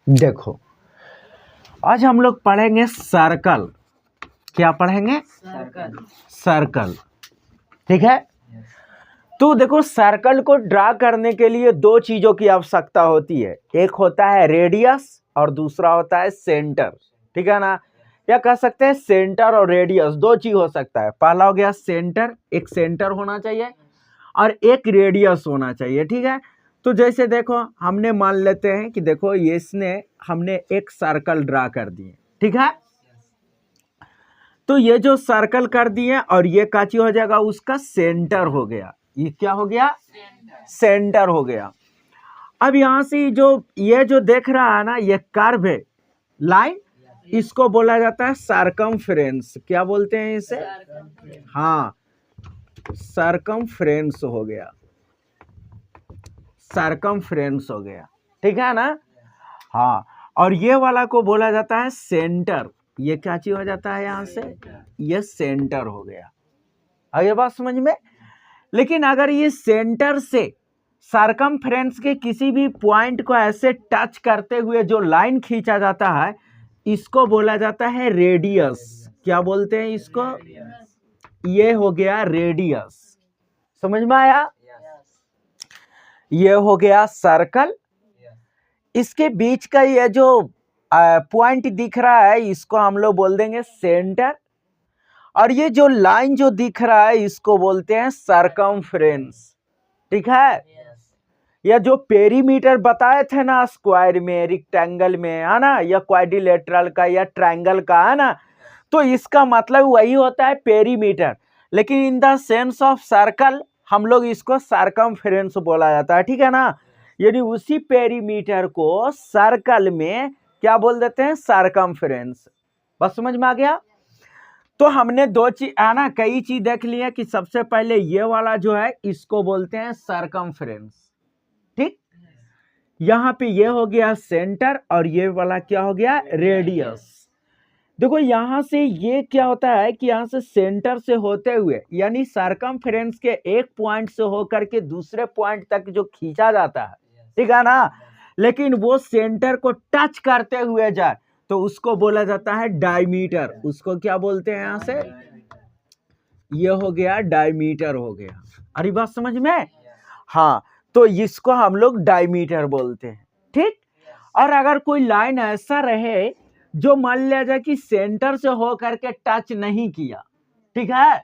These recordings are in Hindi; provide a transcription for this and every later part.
देखो, आज हम लोग पढ़ेंगे सर्कल। क्या पढ़ेंगे? सर्कल। सर्कल, ठीक है। तो देखो, सर्कल को ड्रा करने के लिए दो चीजों की आवश्यकता होती है। एक होता है रेडियस और दूसरा होता है सेंटर, ठीक है ना। या कह सकते हैं सेंटर और रेडियस, दो चीज हो सकता है। पहला हो गया सेंटर, एक सेंटर होना चाहिए और एक रेडियस होना चाहिए, ठीक है। तो जैसे देखो, हमने मान लेते हैं कि देखो इसने हमने एक सर्कल ड्रा कर दिए, ठीक है। तो ये जो सर्कल कर दिए और ये काची हो जाएगा, उसका सेंटर हो गया। ये क्या हो गया? सेंटर हो गया। अब यहां से ये जो देख रहा है ना, ये कर्व है, लाइन, इसको बोला जाता है सर्कमफ्रेंस। क्या बोलते हैं इसे? हाँ, सर्कमफ्रेंस हो गया, सर्कमफ्रेंस हो गया, ठीक है ना। हाँ, और ये वाला को बोला जाता है सेंटर। ये क्या चीज हो जाता है यहां से? ये सेंटर हो गया। आगे बात समझ में। लेकिन अगर ये सेंटर से सर्कमफ्रेंस के किसी भी पॉइंट को ऐसे टच करते हुए जो लाइन खींचा जाता है, इसको बोला जाता है रेडियस। क्या बोलते हैं इसको? ये हो गया रेडियस। समझ में आया? ये हो गया सर्कल। इसके बीच का ये जो पॉइंट दिख रहा है, इसको हम लोग बोल देंगे सेंटर। और ये जो लाइन जो दिख रहा है, इसको बोलते हैं सर्कमफ्रेंस, ठीक है। या जो पेरीमीटर बताए थे ना, स्क्वायर में, रेक्टेंगल में, है ना, या क्वाड्रिलेटरल का या ट्रायंगल का, है ना, तो इसका मतलब वही होता है पेरीमीटर। लेकिन in the sense of circle हम लोग इसको सर्कमफ्रेंस बोला जाता है, ठीक है ना। यानी उसी पेरीमीटर को सर्कल में क्या बोल देते हैं? सर्कमफ्रेंस। बस समझ में आ गया। तो हमने दो चीज, है ना, कई चीज देख ली है कि सबसे पहले ये वाला जो है, इसको बोलते हैं सर्कमफ्रेंस, ठीक। यहां पे ये हो गया सेंटर और ये वाला क्या हो गया? रेडियस। देखो, यहां से ये क्या होता है कि यहां से सेंटर से होते हुए, यानी सर्कमफ्रेंस के एक पॉइंट से होकर के दूसरे पॉइंट तक जो खींचा जाता है, ठीक है ना, लेकिन वो सेंटर को टच करते हुए जाए, तो उसको बोला जाता है डायमीटर। उसको क्या बोलते हैं? यहां से ये हो गया डायमीटर हो गया। अरे बात समझ में। हाँ, तो इसको हम लोग डायमीटर बोलते हैं, ठीक। और अगर कोई लाइन ऐसा रहे जो मान लिया जाए कि सेंटर से हो करके टच नहीं किया, ठीक है,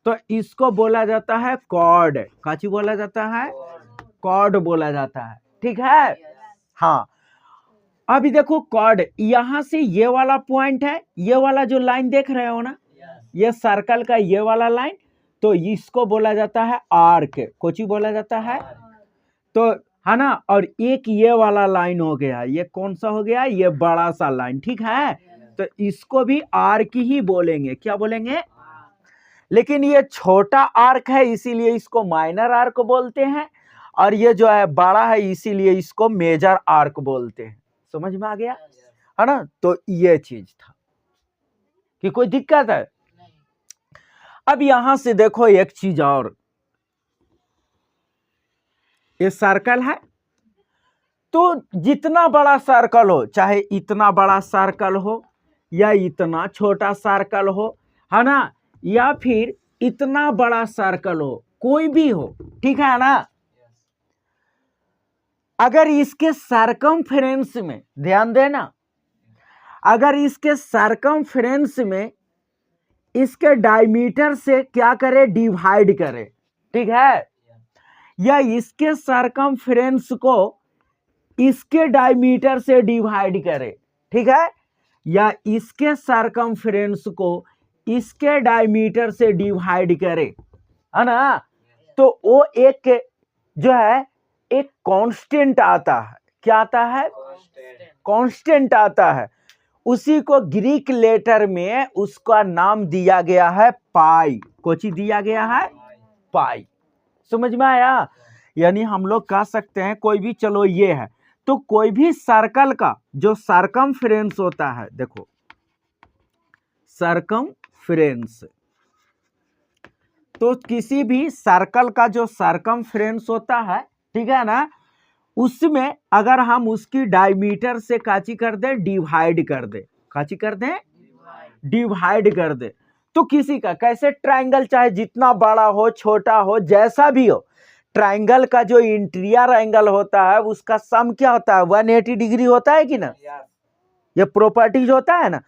तो इसको बोला जाता है कॉर्ड। काची बोला जाता है? कॉर्ड बोला जाता है, ठीक है। हाँ, अभी देखो कॉर्ड, यहां से ये वाला पॉइंट है, ये वाला जो लाइन देख रहे हो ना, ये सर्कल का ये वाला लाइन, तो इसको बोला जाता है आर्क। कोची बोला जाता है? तो है ना। और एक ये वाला लाइन हो गया, ये कौन सा हो गया? ये बड़ा सा लाइन, ठीक है। तो इसको भी आर्क ही बोलेंगे। क्या बोलेंगे? लेकिन ये छोटा आर्क है, इसीलिए इसको माइनर आर्क बोलते हैं। और ये जो है बड़ा है, इसीलिए इसको मेजर आर्क बोलते हैं। समझ में आ गया, है ना। तो ये चीज था कि कोई दिक्कत है। अब यहां से देखो एक चीज और, ये सर्कल है, तो जितना बड़ा सर्कल हो, चाहे इतना बड़ा सर्कल हो या इतना छोटा सर्कल हो, है ना, या फिर इतना बड़ा सर्कल हो, कोई भी हो, ठीक है ना। अगर इसके सर्कमफ्रेंस में ध्यान देना, अगर इसके सर्कमफ्रेंस में इसके डायमीटर से क्या करे? डिवाइड करे, ठीक है। या इसके सर्कमफ्रेंस को इसके डायमीटर से डिवाइड करे, ठीक है। या इसके सर्कमफ्रेंस को इसके डायमीटर से डिवाइड करे, है ना। तो वो एक जो है एक कांस्टेंट आता है। क्या आता है? कांस्टेंट आता है। उसी को ग्रीक लेटर में उसका नाम दिया गया है पाई। कोची दिया गया है? पाई। समझ में आया? यानी हम लोग कह सकते हैं कोई भी, चलो ये है, तो कोई भी सर्कल का जो सर्कमफ्रेंस होता है, देखो सर्कमफ्रेंस, तो किसी भी सर्कल का जो सर्कमफ्रेंस होता है, ठीक है ना, उसमें अगर हम उसकी डायमीटर से काची कर दें, डिवाइड कर दें, काची कर दें, डिवाइड कर दे, तो किसी का कैसे ट्रायंगल चाहे जितना बड़ा हो छोटा हो जैसा भी हो, ट्रायंगल का जो इंटीरियर एंगल होता है उसका सम क्या होता है, 180 डिग्री होता है कि ना, ये प्रॉपर्टीज होता है ना।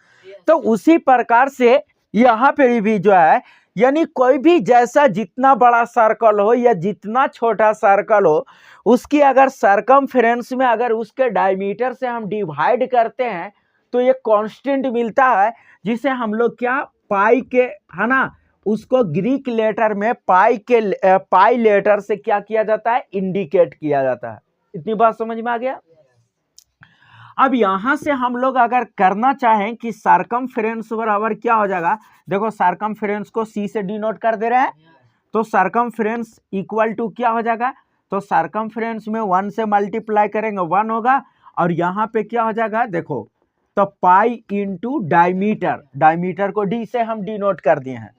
तो उसी प्रकार से यहाँ पे भी जो है, यानी कोई भी जैसा जितना बड़ा सर्कल हो या जितना छोटा सर्कल हो, उसकी अगर सरकमफ्रेंस में अगर उसके डायमीटर से हम डिवाइड करते हैं तो ये कांस्टेंट मिलता है, जिसे हम लोग क्या पाई के, है ना, उसको ग्रीक लेटर में पाई लेटर से क्या किया जाता है, इंडिकेट किया जाता है। इतनी बात समझ में आ गया। अब यहां से हम लोग अगर करना चाहें कि सरकमफ्रेंस बराबर क्या हो जाएगा, देखो सरकमफ्रेंस को सी से डिनोट कर दे रहे हैं, तो सरकमफ्रेंस इक्वल टू क्या हो जाएगा, तो सरकमफ्रेंस में 1 से मल्टीप्लाई करेंगे 1 होगा, और यहाँ पे क्या हो जाएगा देखो, तो पाई इंटू डायमीटर, डायमीटर को डी से हम डिनोट कर दिए हैं,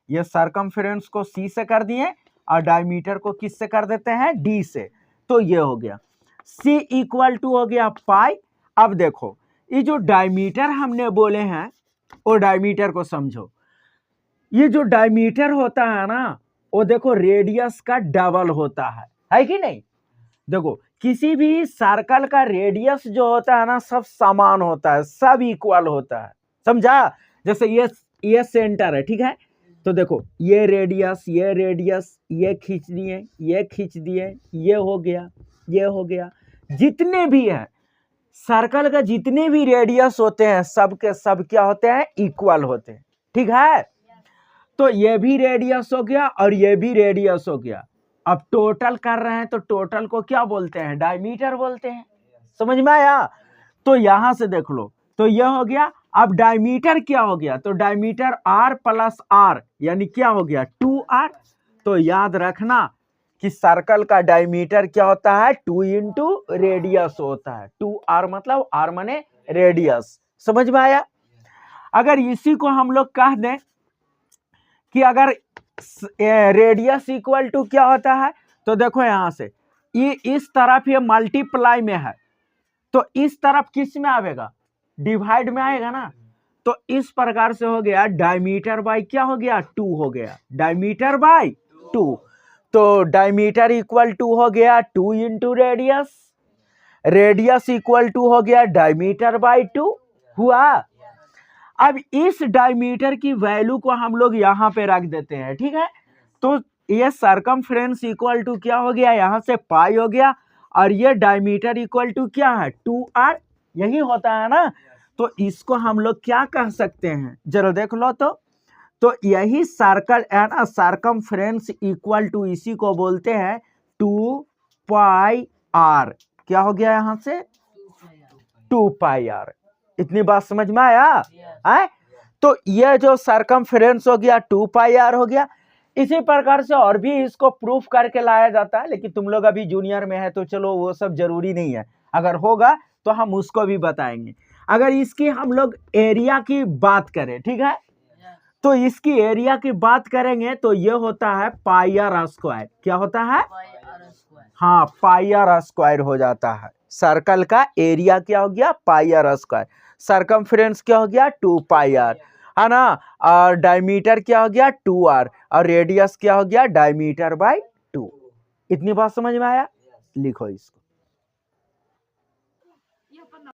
ये सरकमफ्रेंस को सी से कर दिए और डायमीटर को किस से कर देते हैं, डी से, तो ये हो गया सी इक्वल टू हो गया पाई। अब देखो ये जो डायमीटर हमने बोले हैं वो डायमीटर को समझो, ये जो डायमीटर होता है ना वो देखो रेडियस का डबल होता है कि नहीं। देखो किसी भी सर्कल का रेडियस जो होता है ना सब समान होता है, सब इक्वल होता है, समझा। जैसे ये सेंटर है, ठीक है, तो देखो ये रेडियस ये खींच दिए, ये खींच दिए, ये हो गया, ये हो गया, जितने भी है सर्कल का जितने भी रेडियस होते हैं सब के सब क्या होते हैं, इक्वल होते हैं, ठीक है। तो ये भी रेडियस हो गया और ये भी रेडियस हो गया। अब टोटल कर रहे हैं तो टोटल को क्या बोलते हैं, डायमीटर बोलते हैं, समझ में आया। तो यहां से देख लो, तो यह हो गया। अब डायमीटर क्या हो गया, तो डायमीटर r प्लस r यानी क्या हो गया 2r। तो याद रखना कि सर्कल का डायमीटर क्या होता है, 2 इंटू रेडियस होता है, 2r मतलब r माने रेडियस, समझ में आया। अगर इसी को हम लोग कह दें कि अगर रेडियस इक्वल टू क्या होता है, तो देखो यहां से ये इस तरफ ये मल्टीप्लाई में है, तो इस तरफ किस में आएगा, डिवाइड में आएगा ना। तो इस प्रकार से हो गया डायमीटर बाय क्या हो गया, 2 हो गया, डायमीटर बाय 2। तो डायमीटर इक्वल टू हो गया 2 into radius, radius equal to हो गया डायमीटर बाय 2 हुआ। अब इस डायमीटर की वैल्यू को हम लोग यहाँ पे रख देते हैं, ठीक है। तो ये सरकमफ्रेंस इक्वल टू क्या हो गया, यहाँ से पाई हो गया, और ये डायमीटर इक्वल टू क्या है 2r, यही होता है ना। तो इसको हम लोग क्या कह सकते हैं, जरा देख लो। तो यही सर्कल है ना, सरकमफ्रेंस इक्वल टू इसी को बोलते हैं 2 पाई r, क्या हो गया यहाँ से 2 पाई r। इतनी बात समझ में आया है। तो ये जो सरकमफ्रेंस हो गया 2 पाई r हो गया। इसी प्रकार से और भी इसको प्रूफ करके लाया जाता है, लेकिन तुम लोग अभी जूनियर में है तो चलो वो सब जरूरी नहीं है, अगर होगा तो हम उसको भी बताएंगे। अगर इसकी हम लोग एरिया की बात करें, ठीक है, तो इसकी एरिया की बात करेंगे तो ये होता है पाई r स्क्वायर, क्या होता है, हाँ पाई r स्क्वायर हो जाता है। सर्कल का एरिया क्या हो गया, पाई r स्क्वायर, सरकमफ्रेंस क्या हो गया 2 पाई r, है ना, और डायमीटर क्या हो गया 2r, और रेडियस क्या हो गया डायमीटर बाय 2। इतनी बात समझ में आया, लिखो इसको।